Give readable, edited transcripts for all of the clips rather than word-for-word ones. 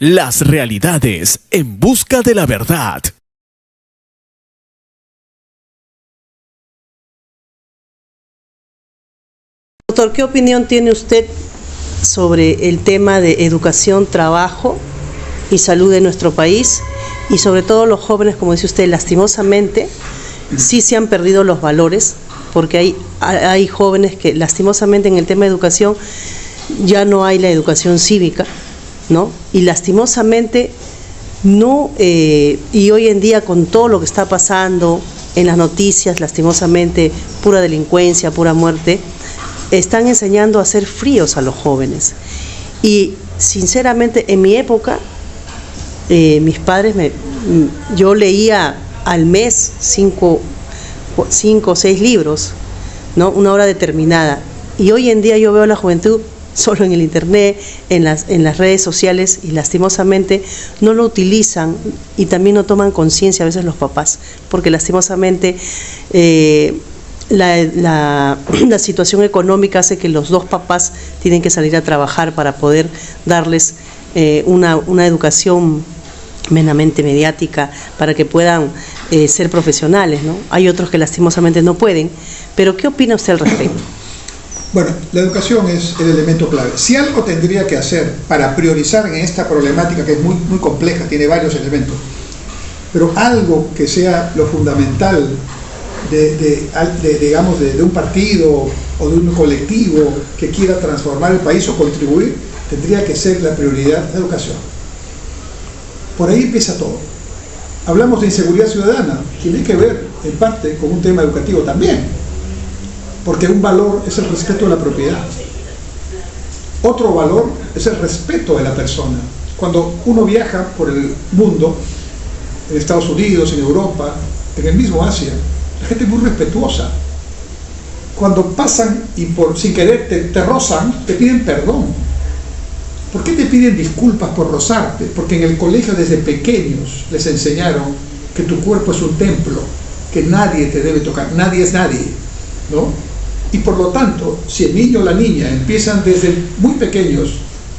las realidades en busca de la verdad. Doctor, ¿qué opinión tiene usted sobre el tema de educación, trabajo y salud de nuestro país? Y sobre todo los jóvenes, como dice usted, lastimosamente, sí se han perdido los valores, porque hay jóvenes que lastimosamente en el tema de educación ya no hay la educación cívica, ¿no? Y lastimosamente no, y hoy en día con todo lo que está pasando en las noticias, lastimosamente, pura delincuencia, pura muerte, están enseñando a ser fríos a los jóvenes. Y sinceramente, en mi época, mis padres, yo leía al mes 5 o 6 libros, ¿no? Una hora determinada. Y hoy en día yo veo a la juventud solo en el internet, en las redes sociales, y lastimosamente no lo utilizan y también no toman conciencia a veces los papás, porque lastimosamente la situación económica hace que los dos papás tienen que salir a trabajar para poder darles una educación meramente mediática para que puedan ser profesionales, ¿no? Hay otros que lastimosamente no pueden, pero ¿qué opina usted al respecto? Bueno, la educación es el elemento clave. Si algo tendría que hacer para priorizar en esta problemática, que es muy, muy compleja, tiene varios elementos, pero algo que sea lo fundamental de un partido o de un colectivo que quiera transformar el país o contribuir, tendría que ser la prioridad la educación. Por ahí empieza todo. Hablamos de inseguridad ciudadana, tiene que ver en parte con un tema educativo también, porque un valor es el respeto de la propiedad. Otro valor es el respeto de la persona. Cuando uno viaja por el mundo, en Estados Unidos, en Europa, en el mismo Asia, la gente es muy respetuosa. Cuando pasan y sin querer te rozan, te piden perdón. ¿Por qué te piden disculpas por rozarte? Porque en el colegio desde pequeños les enseñaron que tu cuerpo es un templo, que nadie te debe tocar, nadie es nadie, ¿no? Y por lo tanto, si el niño o la niña empiezan desde muy pequeños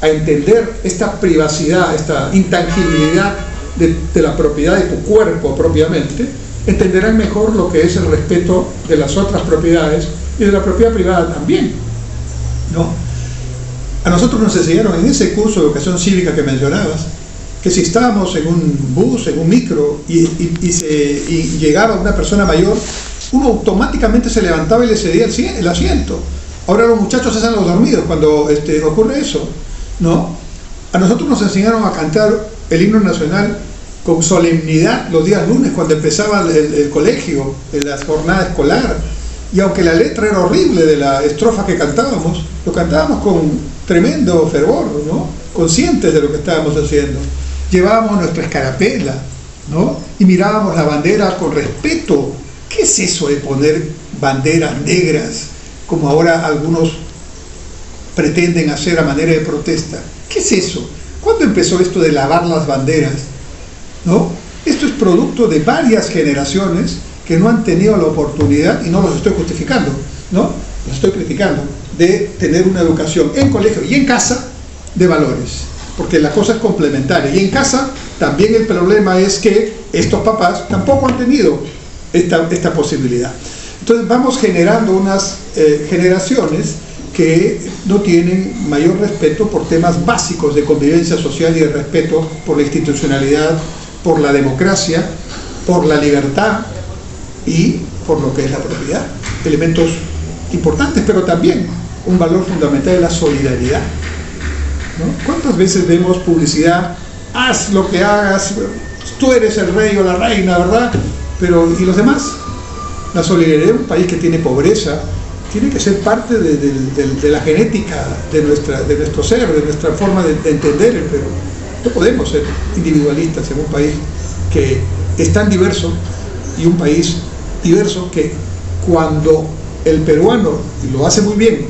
a entender esta privacidad, esta intangibilidad de la propiedad de tu cuerpo propiamente, entenderán mejor lo que es el respeto de las otras propiedades y de la propiedad privada también, ¿no? A nosotros nos enseñaron en ese curso de educación cívica que mencionabas, que si estábamos en un bus, en un micro, y llegaba una persona mayor, uno automáticamente se levantaba y le cedía el asiento. Ahora los muchachos hacen los dormidos cuando ocurre eso, ¿no? A nosotros nos enseñaron a cantar el himno nacional con solemnidad los días lunes cuando empezaba el colegio, en la jornada escolar, y aunque la letra era horrible de la estrofa que cantábamos, lo cantábamos con tremendo fervor, ¿no? Conscientes de lo que estábamos haciendo. Llevábamos nuestra escarapela, ¿no? Y mirábamos la bandera con respeto. ¿Qué es eso de poner banderas negras, como ahora algunos pretenden hacer a manera de protesta? ¿Qué es eso? ¿Cuándo empezó esto de lavar las banderas? ¿No? Esto es producto de varias generaciones que no han tenido la oportunidad, y no los estoy justificando, ¿no? Los estoy criticando, de tener una educación en colegio y en casa de valores, porque la cosa es complementaria. Y en casa también el problema es que estos papás tampoco han tenido esta posibilidad. Entonces vamos generando unas generaciones que no tienen mayor respeto por temas básicos de convivencia social y de respeto por la institucionalidad, por la democracia, por la libertad y por lo que es la propiedad. Elementos importantes, pero también un valor fundamental de la solidaridad, ¿no? ¿Cuántas veces vemos publicidad? Haz lo que hagas, tú eres el rey o la reina, ¿verdad? Pero ¿y los demás? La solidaridad de un país que tiene pobreza tiene que ser parte de la genética de nuestro ser, de nuestra forma de entender el Perú. No podemos ser individualistas en un país que es tan diverso, y un país diverso que cuando el peruano, y lo hace muy bien,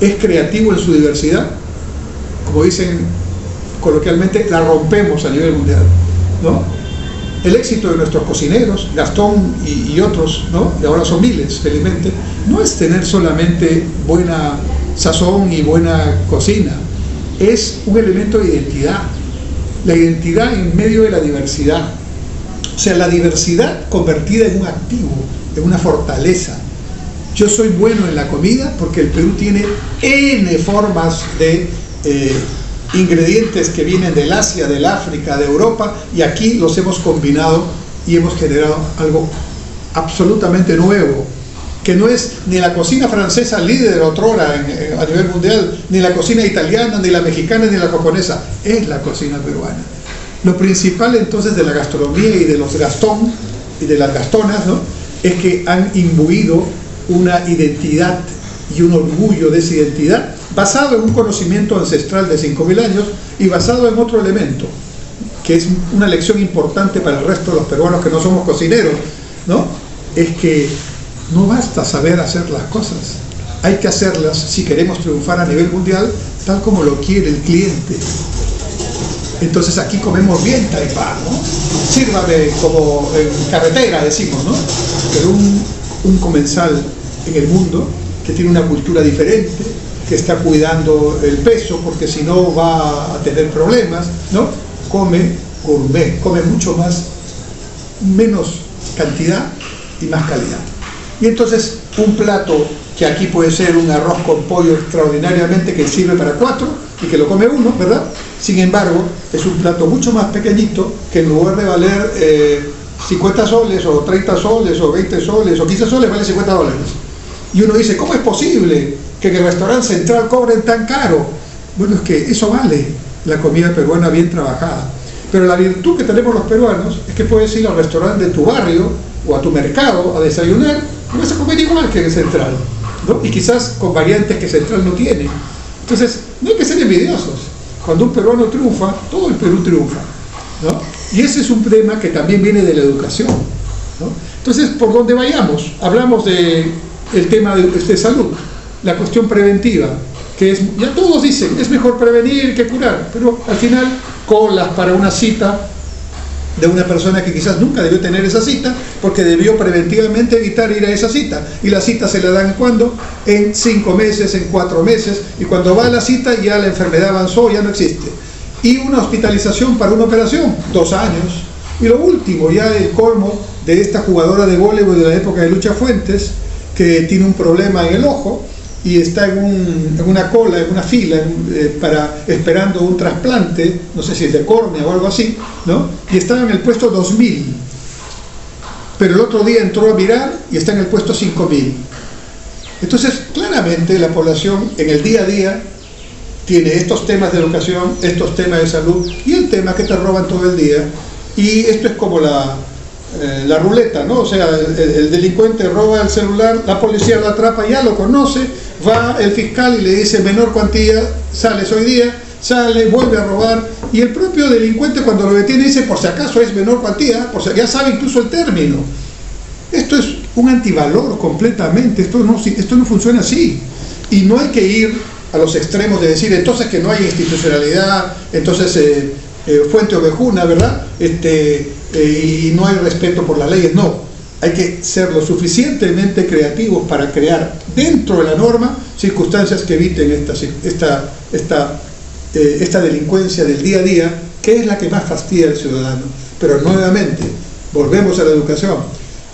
es creativo en su diversidad, como dicen coloquialmente, la rompemos a nivel mundial, ¿no? El éxito de nuestros cocineros, Gastón y otros, ¿no? Y ahora son miles, felizmente, no es tener solamente buena sazón y buena cocina, es un elemento de identidad, la identidad en medio de la diversidad. O sea, la diversidad convertida en un activo, en una fortaleza. Yo soy bueno en la comida porque el Perú tiene N formas de ingredientes que vienen del Asia, del África, de Europa, y aquí los hemos combinado y hemos generado algo absolutamente nuevo, que no es ni la cocina francesa líder otrora a nivel mundial, ni la cocina italiana, ni la mexicana, ni la japonesa, es la cocina peruana. Lo principal entonces de la gastronomía y de los Gastón y de las Gastonas, ¿no?, es que han imbuido una identidad y un orgullo de esa identidad basado en un conocimiento ancestral de 5.000 años y basado en otro elemento, que es una lección importante para el resto de los peruanos que no somos cocineros, ¿no?, es que no basta saber hacer las cosas, hay que hacerlas si queremos triunfar a nivel mundial, tal como lo quiere el cliente. Entonces aquí comemos bien taipá, ¿no? Sírvame como en carretera, decimos, ¿no? Pero un comensal en el mundo que tiene una cultura diferente, que está cuidando el peso porque si no va a tener problemas, ¿no?, come gourmet, come mucho más, menos cantidad y más calidad. Y entonces un plato que aquí puede ser un arroz con pollo extraordinariamente que sirve para 4 y que lo come uno, ¿verdad? Sin embargo, es un plato mucho más pequeñito que en lugar de valer 50 soles o 30 soles o 20 soles o 15 soles vale $50. Y uno dice, ¿cómo es posible que en el restaurante central cobren tan caro? Bueno, es que eso vale la comida peruana bien trabajada. Pero la virtud que tenemos los peruanos es que puedes ir al restaurante de tu barrio o a tu mercado a desayunar y vas a comer igual que en el central, ¿no? Y quizás con variantes que central no tiene. Entonces, no hay que ser envidiosos. Cuando un peruano triunfa, todo el Perú triunfa, ¿no? Y ese es un tema que también viene de la educación, ¿no? Entonces, por donde vayamos, hablamos del tema de salud, la cuestión preventiva, que es, ya todos dicen, es mejor prevenir que curar, pero al final, colas para una cita de una persona que quizás nunca debió tener esa cita, porque debió preventivamente evitar ir a esa cita, y la cita se la dan ¿cuándo? En 5 meses, en 4 meses, y cuando va a la cita ya la enfermedad avanzó, ya no existe. Y una hospitalización para una operación, 2 años. Y lo último, ya el colmo de esta jugadora de voleibol de la época de Lucha Fuentes, que tiene un problema en el ojo, y está en una cola, en una fila, esperando un trasplante, no sé si es de córnea o algo así, ¿no? Y estaba en el puesto 2000, pero el otro día entró a mirar y está en el puesto 5000. Entonces, claramente la población en el día a día tiene estos temas de educación, estos temas de salud y el tema que te roban todo el día, y esto es como la ruleta, ¿no? O sea, el delincuente roba el celular, la policía lo atrapa, ya lo conoce, va el fiscal y le dice menor cuantía, sales hoy día, sale, vuelve a robar, y el propio delincuente cuando lo detiene dice por si acaso es menor cuantía, por si, ya sabe incluso el término. Esto es un antivalor completamente, esto no funciona así, y no hay que ir a los extremos de decir entonces que no hay institucionalidad, entonces fuente ovejuna, ¿verdad? Y no hay respeto por las leyes. No, hay que ser lo suficientemente creativos para crear dentro de la norma circunstancias que eviten esta delincuencia del día a día, que es la que más fastidia al ciudadano. Pero nuevamente, volvemos a la educación.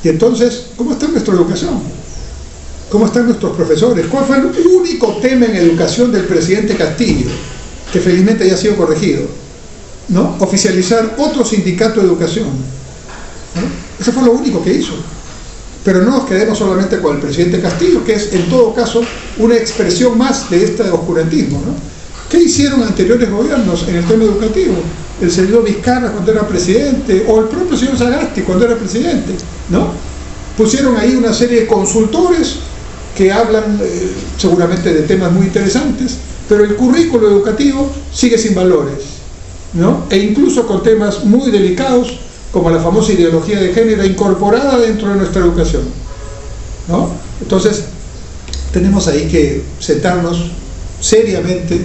Y entonces, ¿cómo está nuestra educación? ¿Cómo están nuestros profesores? ¿Cuál fue el único tema en educación del presidente Castillo, que felizmente ya ha sido corregido? ¿No? Oficializar otro sindicato de educación, ¿no? Eso fue lo único que hizo. Pero no nos quedemos solamente con el presidente Castillo, que es en todo caso una expresión más de este oscurantismo, ¿no? ¿Qué hicieron anteriores gobiernos en el tema educativo? El señor Vizcarra cuando era presidente, o el propio señor Sagasti cuando era presidente, ¿no? Pusieron ahí una serie de consultores que hablan seguramente de temas muy interesantes, pero el currículo educativo sigue sin valores, ¿no? E incluso con temas muy delicados como la famosa ideología de género incorporada dentro de nuestra educación, ¿no? Entonces tenemos ahí que sentarnos seriamente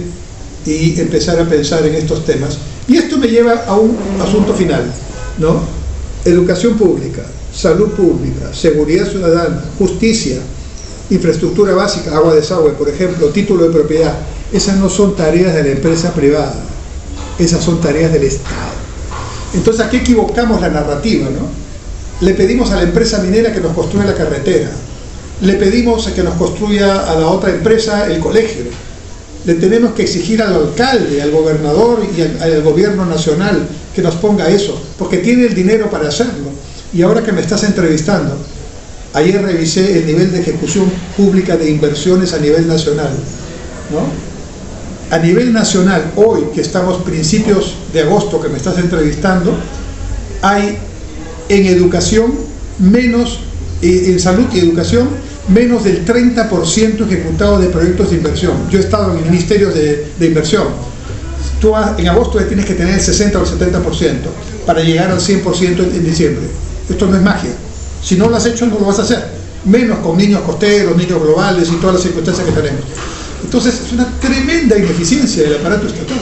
y empezar a pensar en estos temas, y esto me lleva a un asunto final, ¿no? Educación pública, salud pública, seguridad ciudadana, justicia, infraestructura básica, agua, desagüe, por ejemplo, título de propiedad. Esas no son tareas de la empresa privada. esas son tareas del Estado. Entonces aquí equivocamos la narrativa, ¿no? Le pedimos a la empresa minera que nos construya la carretera, le pedimos que nos construya a la otra empresa el colegio, le tenemos que exigir al alcalde, al gobernador y al gobierno nacional que nos ponga eso, porque tiene el dinero para hacerlo. Y ahora que me estás entrevistando, ayer revisé el nivel de ejecución pública de inversiones a nivel nacional, ¿no? A nivel nacional, hoy que estamos principios de agosto, que me estás entrevistando, hay en educación menos, en salud y educación, menos del 30% ejecutado de proyectos de inversión. Yo he estado en ministerios de inversión. Tú en agosto tienes que tener el 60 o el 70% para llegar al 100% en diciembre. Esto no es magia. Si no lo has hecho, no lo vas a hacer. Menos con niños costeros, niños globales y todas las circunstancias que tenemos. Entonces, es una tremenda ineficiencia del aparato estatal.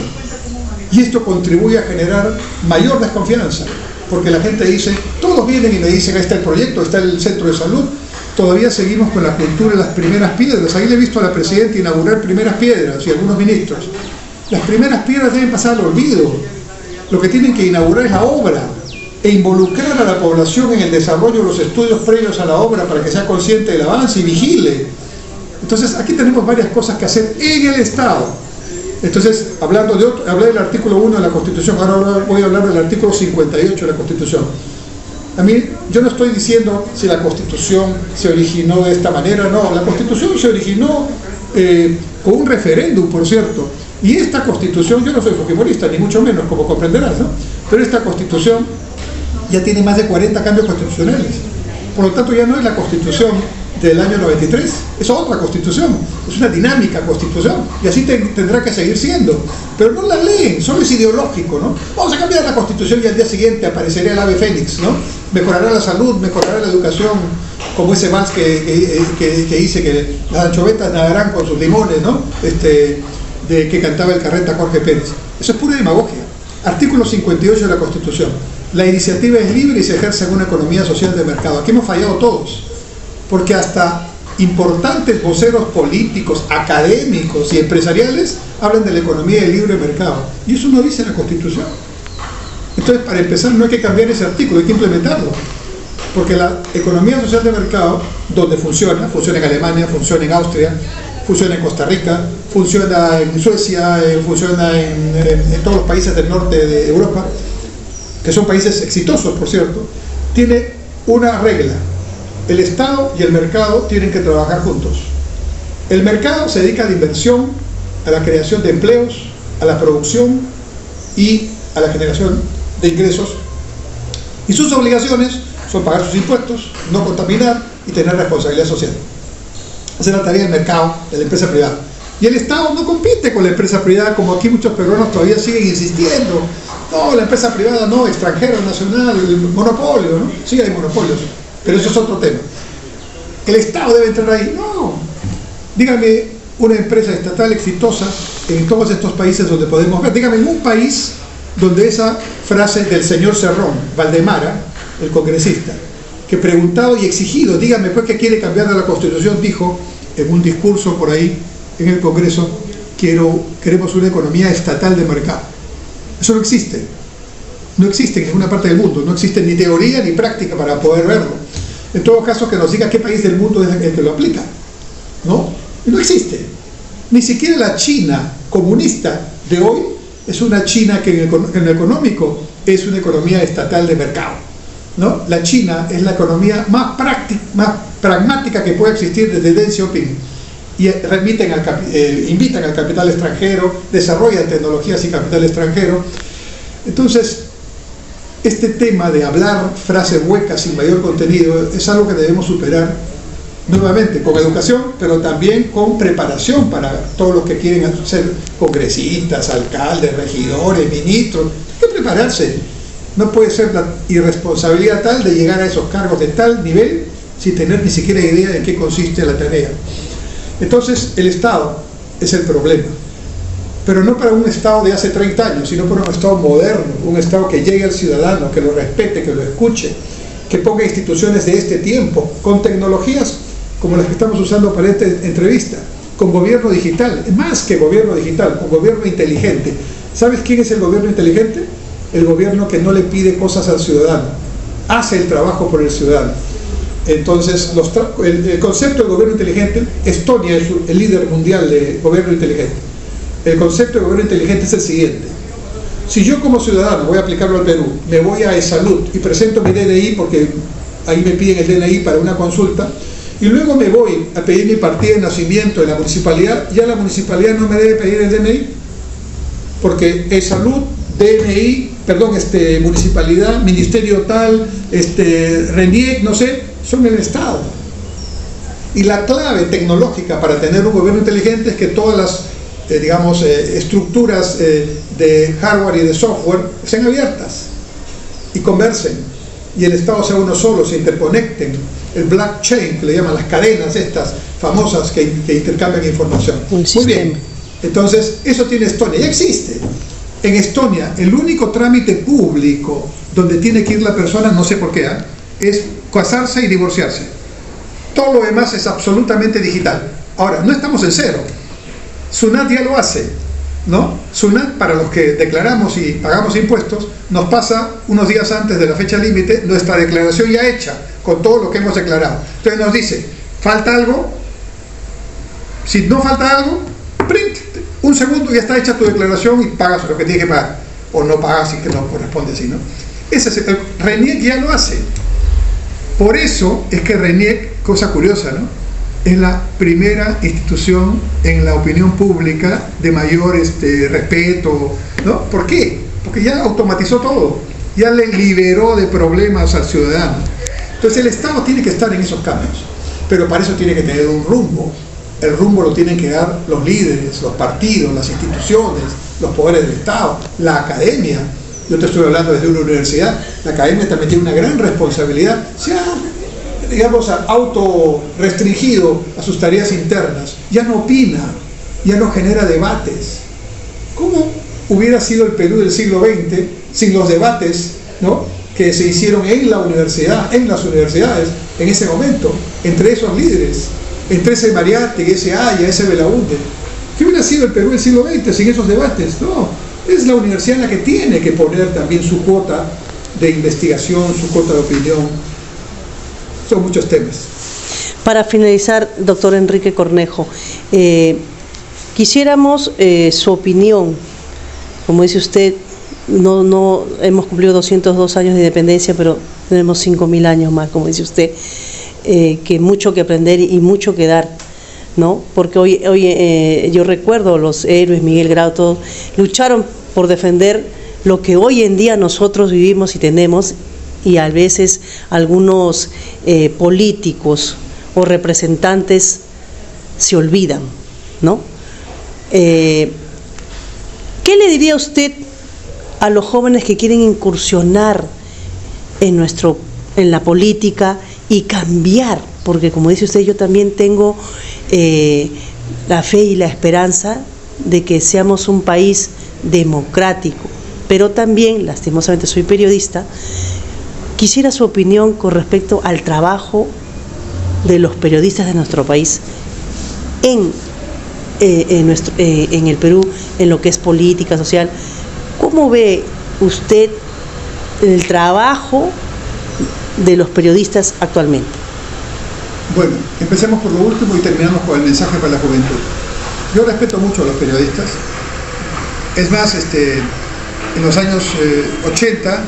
Y esto contribuye a generar mayor desconfianza, porque la gente dice, todos vienen y me dicen, ahí está el proyecto, está el centro de salud. Todavía seguimos con la cultura de las primeras piedras. Ahí le he visto a la presidenta inaugurar primeras piedras y algunos ministros. Las primeras piedras deben pasar al olvido. Lo que tienen que inaugurar es la obra e involucrar a la población en el desarrollo de los estudios previos a la obra para que sea consciente del avance y vigile. Entonces aquí tenemos varias cosas que hacer en el Estado. Entonces, hablé del artículo 1 de la Constitución, ahora voy a hablar del artículo 58 de la Constitución. A mí, yo no estoy diciendo si la Constitución se originó de esta manera, no, la Constitución se originó con un referéndum, por cierto, y esta Constitución, yo no soy fujimorista, ni mucho menos, como comprenderás, ¿no? Pero esta Constitución ya tiene más de 40 cambios constitucionales, por lo tanto ya no es la Constitución del año 93, es otra Constitución, es una dinámica Constitución, y así tendrá que seguir siendo, pero no la leen, solo es ideológico, ¿no? Vamos a cambiar la Constitución y al día siguiente aparecería el ave fénix, ¿no? Mejorará la salud, mejorará la educación, como ese vals que dice que las anchovetas nadarán con sus limones, ¿no? Que cantaba el carreta Jorge Pérez. Eso es pura demagogia. Artículo 58 de la Constitución. La iniciativa es libre y se ejerce en una economía social de mercado. Aquí hemos fallado todos, porque hasta importantes voceros políticos, académicos y empresariales hablan de la economía del libre mercado, y eso no dice la Constitución. Entonces, para empezar, no hay que cambiar ese artículo, hay que implementarlo, porque la economía social de mercado, donde funciona en Alemania, funciona en Austria, funciona en Costa Rica, funciona en Suecia, funciona en todos los países del norte de Europa, que son países exitosos, por cierto, tiene una regla: el Estado y el mercado tienen que trabajar juntos. El mercado se dedica a la inversión, a la creación de empleos, a la producción y a la generación de ingresos, y sus obligaciones son pagar sus impuestos, no contaminar y tener responsabilidad social. Esa es la tarea del mercado, de la empresa privada. Y el Estado no compite con la empresa privada, como aquí muchos peruanos todavía siguen insistiendo. No, la empresa privada no, extranjera, nacional, monopolio, ¿no? Sí hay monopolios, pero eso es otro tema. ¿El Estado debe entrar ahí? No. Dígame una empresa estatal exitosa en todos estos países donde podemos ver. Dígame un país donde esa frase del señor Cerrón, Valdemara, el congresista, que preguntado y exigido, dígame pues que quiere cambiar de la Constitución, dijo en un discurso por ahí en el Congreso, queremos una economía estatal de mercado. Eso no existe. No existe en ninguna parte del mundo, no existe ni teoría ni práctica para poder verlo. En todo caso, que nos diga qué país del mundo es el que lo aplica, ¿no? Y no existe. Ni siquiera la China comunista de hoy es una China que en lo económico es una economía estatal de mercado, ¿no? La China es la economía más pragmática que puede existir desde Deng Xiaoping, y invitan al capital extranjero, desarrollan tecnologías y capital extranjero. Entonces, este tema de hablar frases huecas sin mayor contenido es algo que debemos superar nuevamente con educación, pero también con preparación para todos los que quieren ser congresistas, alcaldes, regidores, ministros. Hay que prepararse. No puede ser la irresponsabilidad tal de llegar a esos cargos de tal nivel sin tener ni siquiera idea de qué consiste la tarea. Entonces, el Estado es el problema, pero no para un Estado de hace 30 años, sino para un Estado moderno, un Estado que llegue al ciudadano, que lo respete, que lo escuche, que ponga instituciones de este tiempo, con tecnologías como las que estamos usando para esta entrevista, con gobierno digital, más que gobierno digital, con gobierno inteligente. ¿Sabes quién es el gobierno inteligente? El gobierno que no le pide cosas al ciudadano, hace el trabajo por el ciudadano. Entonces, el concepto de gobierno inteligente, Estonia es el líder mundial de gobierno inteligente. El concepto de gobierno inteligente es el siguiente: si yo como ciudadano, voy a aplicarlo al Perú, me voy a eSalud y presento mi DNI, porque ahí me piden el DNI para una consulta, y luego me voy a pedir mi partida de nacimiento en la municipalidad, ya la municipalidad no me debe pedir el DNI, porque eSalud, DNI, municipalidad, ministerio tal, RENIEC, no sé, son el Estado. Y la clave tecnológica para tener un gobierno inteligente es que todas las estructuras de hardware y de software sean abiertas y conversen, y el Estado sea uno solo, se interconecten, el blockchain, que le llaman las cadenas estas famosas que intercambian información. Muy bien, entonces eso tiene Estonia, ya existe. En Estonia el único trámite público donde tiene que ir la persona, no sé por qué, es casarse y divorciarse. Todo lo demás es absolutamente digital. Ahora, no estamos en cero. SUNAT ya lo hace, ¿no? SUNAT, para los que declaramos y pagamos impuestos, nos pasa unos días antes de la fecha límite nuestra declaración ya hecha, con todo lo que hemos declarado. Entonces nos dice, ¿falta algo? Si no falta algo, print, un segundo, ya está hecha tu declaración y pagas lo que tienes que pagar, o no pagas y que no corresponde así, ¿no? Ese es el RENIEC ya lo hace. Por eso es que RENIEC, cosa curiosa, ¿no?, es la primera institución en la opinión pública de mayor respeto, ¿no? ¿Por qué? Porque ya automatizó todo, ya le liberó de problemas al ciudadano. Entonces el Estado tiene que estar en esos cambios, pero para eso tiene que tener un rumbo. El rumbo lo tienen que dar los líderes, los partidos, las instituciones, los poderes del Estado, la academia. Yo te estoy hablando desde una universidad. La academia también tiene una gran responsabilidad. Se ha, autorrestringido a sus tareas internas. Ya no opina, ya no genera debates. ¿Cómo hubiera sido el Perú del siglo XX sin los debates, ¿no?, que se hicieron en la universidad, en las universidades, en ese momento, entre esos líderes, entre ese Mariátegui, ese Haya, ese Belaúnde? ¿Qué hubiera sido el Perú del siglo XX sin esos debates? No, es la universidad la que tiene que poner también su cuota de investigación, su cuota de opinión. Son muchos temas. Para finalizar, doctor Enrique Cornejo, quisiéramos su opinión. Como dice usted, no hemos cumplido 202 años de independencia, pero tenemos 5.000 años más, como dice usted, que mucho que aprender y mucho que dar, ¿no? Porque hoy yo recuerdo los héroes, Miguel Grau, todos lucharon por defender lo que hoy en día nosotros vivimos y tenemos, y a veces algunos políticos o representantes se olvidan, ¿no? ¿Qué le diría usted a los jóvenes que quieren incursionar en la política y cambiar? Porque como dice usted, yo también tengo la fe y la esperanza de que seamos un país democrático, pero también, lastimosamente soy periodista, quisiera su opinión con respecto al trabajo de los periodistas de nuestro país en el Perú, en lo que es política social. ¿Cómo ve usted el trabajo de los periodistas actualmente? Bueno, empecemos por lo último y terminamos con el mensaje para la juventud. Yo respeto mucho a los periodistas. Es más, en los años 80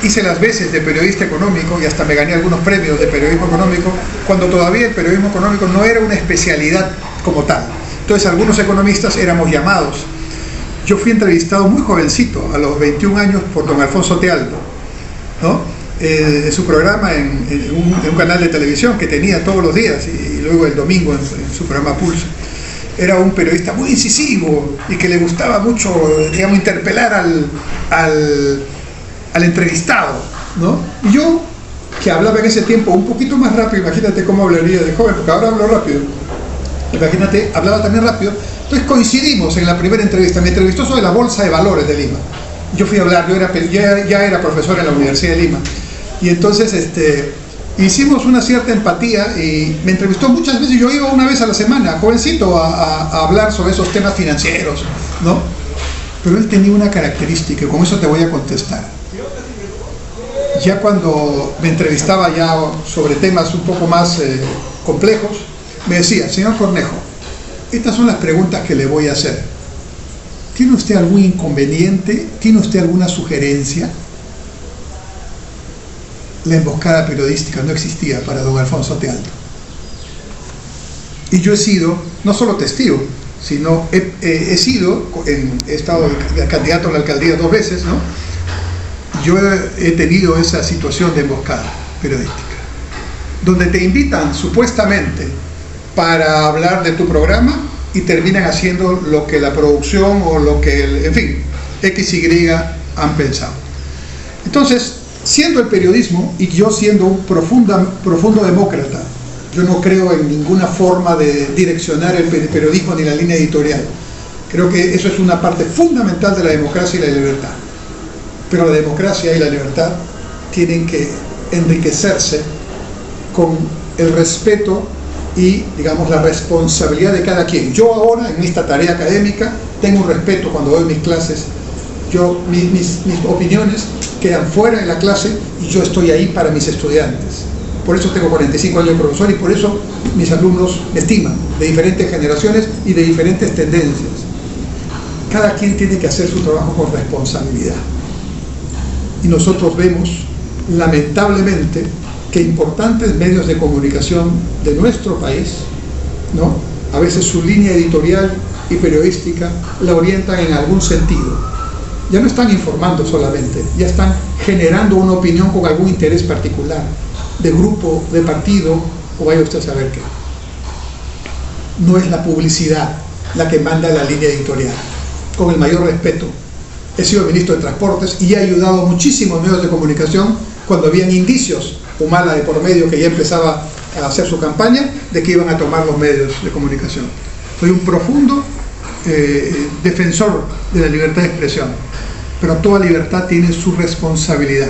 hice las veces de periodista económico y hasta me gané algunos premios de periodismo económico, cuando todavía el periodismo económico no era una especialidad como tal. Entonces algunos economistas éramos llamados. Yo fui entrevistado muy jovencito, a los 21 años, por don Alfonso Tealdo, ¿no?, de su programa en un canal de televisión que tenía todos los días, y luego el domingo en su programa Pulso. Era un periodista muy incisivo y que le gustaba mucho, digamos, interpelar al entrevistado, ¿no? Y yo, que hablaba en ese tiempo un poquito más rápido, imagínate cómo hablaría de joven, porque ahora hablo rápido, imagínate, hablaba también rápido. Entonces coincidimos en la primera entrevista. Me entrevistó sobre la Bolsa de Valores de Lima. Yo fui a hablar, ya era profesor en la Universidad de Lima. Y entonces hicimos una cierta empatía y me entrevistó muchas veces. Yo iba una vez a la semana, jovencito, a hablar sobre esos temas financieros, ¿no? Pero él tenía una característica, y con eso te voy a contestar. Ya cuando me entrevistaba ya sobre temas un poco más complejos, me decía: señor Cornejo, estas son las preguntas que le voy a hacer. ¿Tiene usted algún inconveniente? ¿Tiene usted alguna sugerencia? La emboscada periodística no existía para don Alfonso Tealdo. Y yo he sido, no solo testigo, sino he estado candidato a la alcaldía 2 veces, ¿no? Yo he tenido esa situación de emboscada periodística, donde te invitan supuestamente para hablar de tu programa y terminan haciendo lo que la producción o lo que, en fin, X, Y han pensado. Entonces, siendo el periodismo y yo siendo un profundo demócrata, yo no creo en ninguna forma de direccionar el periodismo ni la línea editorial. Creo que eso es una parte fundamental de la democracia y la libertad. Pero la democracia y la libertad tienen que enriquecerse con el respeto y, digamos, la responsabilidad de cada quien. Yo ahora, en esta tarea académica, tengo un respeto cuando doy mis clases. Mis opiniones quedan fuera de la clase y yo estoy ahí para mis estudiantes. Por eso tengo 45 años de profesor y por eso mis alumnos me estiman, de diferentes generaciones y de diferentes tendencias. Cada quien tiene que hacer su trabajo con responsabilidad. Y nosotros vemos, lamentablemente, que importantes medios de comunicación de nuestro país, ¿no?, a veces su línea editorial y periodística la orientan en algún sentido. Ya no están informando solamente, ya están generando una opinión con algún interés particular, de grupo, de partido, o vaya usted a saber qué. No es la publicidad la que manda la línea editorial. Con el mayor respeto, he sido ministro de Transportes y he ayudado a muchísimos medios de comunicación cuando habían indicios, Humala de por medio, que ya empezaba a hacer su campaña, de que iban a tomar los medios de comunicación. Soy un profundo defensor de la libertad de expresión, pero toda libertad tiene su responsabilidad.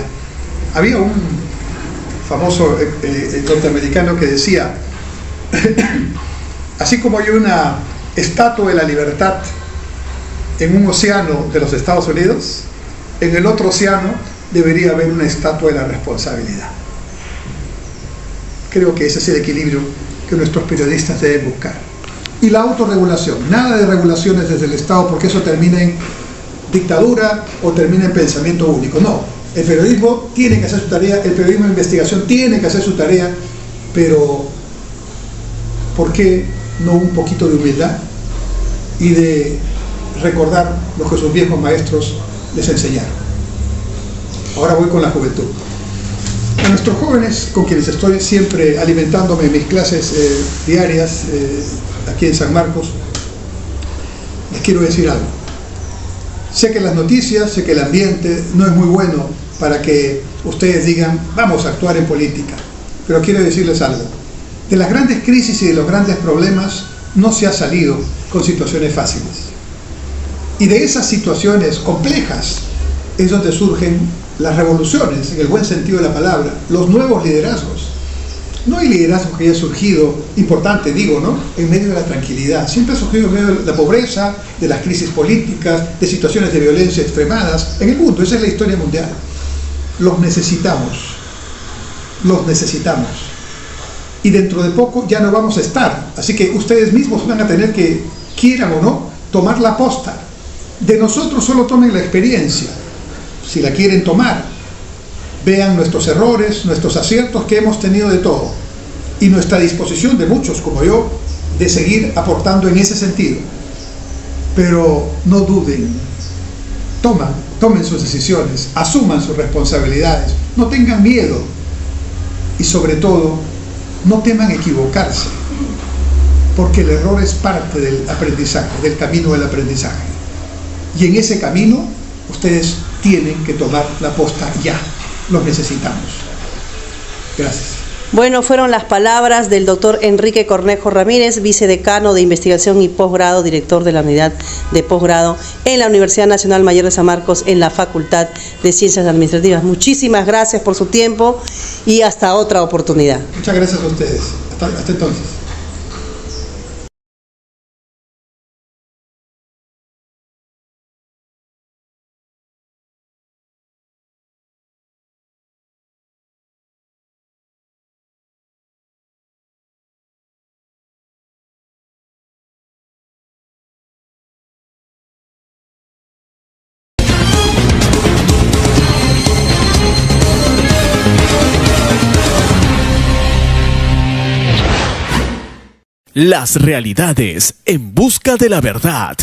Había un famoso norteamericano que decía: así como hay una estatua de la libertad en un océano de los Estados Unidos, en el otro océano debería haber una estatua de la responsabilidad. Creo que ese es el equilibrio que nuestros periodistas deben buscar. Y la autorregulación, nada de regulaciones desde el Estado, porque eso termina en dictadura o termina en pensamiento único. No, el periodismo tiene que hacer su tarea, el periodismo de investigación tiene que hacer su tarea, pero ¿por qué no un poquito de humildad y de recordar lo que sus viejos maestros les enseñaron? Ahora voy con la juventud. A nuestros jóvenes, con quienes estoy siempre alimentándome en mis clases diarias aquí en San Marcos, les quiero decir algo. Sé que las noticias, sé que el ambiente no es muy bueno para que ustedes digan: vamos a actuar en política. Pero quiero decirles algo. De las grandes crisis y de los grandes problemas no se ha salido con situaciones fáciles. Y de esas situaciones complejas es donde surgen las revoluciones, en el buen sentido de la palabra, los nuevos liderazgos. No hay liderazgo que haya surgido, importante digo, ¿no?, en medio de la tranquilidad. Siempre ha surgido en medio de la pobreza, de las crisis políticas, de situaciones de violencia extremadas en el mundo. Esa es la historia mundial. Los necesitamos. Los necesitamos. Y dentro de poco ya no vamos a estar. Así que ustedes mismos van a tener que, quieran o no, tomar la posta. De nosotros solo tomen la experiencia. Si la quieren tomar, vean nuestros errores, nuestros aciertos, que hemos tenido de todo, y nuestra disposición de muchos como yo de seguir aportando en ese sentido. Pero no duden, tomen sus decisiones, asuman sus responsabilidades, no tengan miedo y sobre todo no teman equivocarse, porque el error es parte del aprendizaje, del camino del aprendizaje, y en ese camino ustedes tienen que tomar la posta ya. Los necesitamos. Gracias. Bueno, fueron las palabras del doctor Enrique Cornejo Ramírez, vicedecano de Investigación y Posgrado, director de la Unidad de Posgrado en la Universidad Nacional Mayor de San Marcos, en la Facultad de Ciencias Administrativas. Muchísimas gracias por su tiempo y hasta otra oportunidad. Muchas gracias a ustedes. Hasta entonces. Las realidades en busca de la verdad.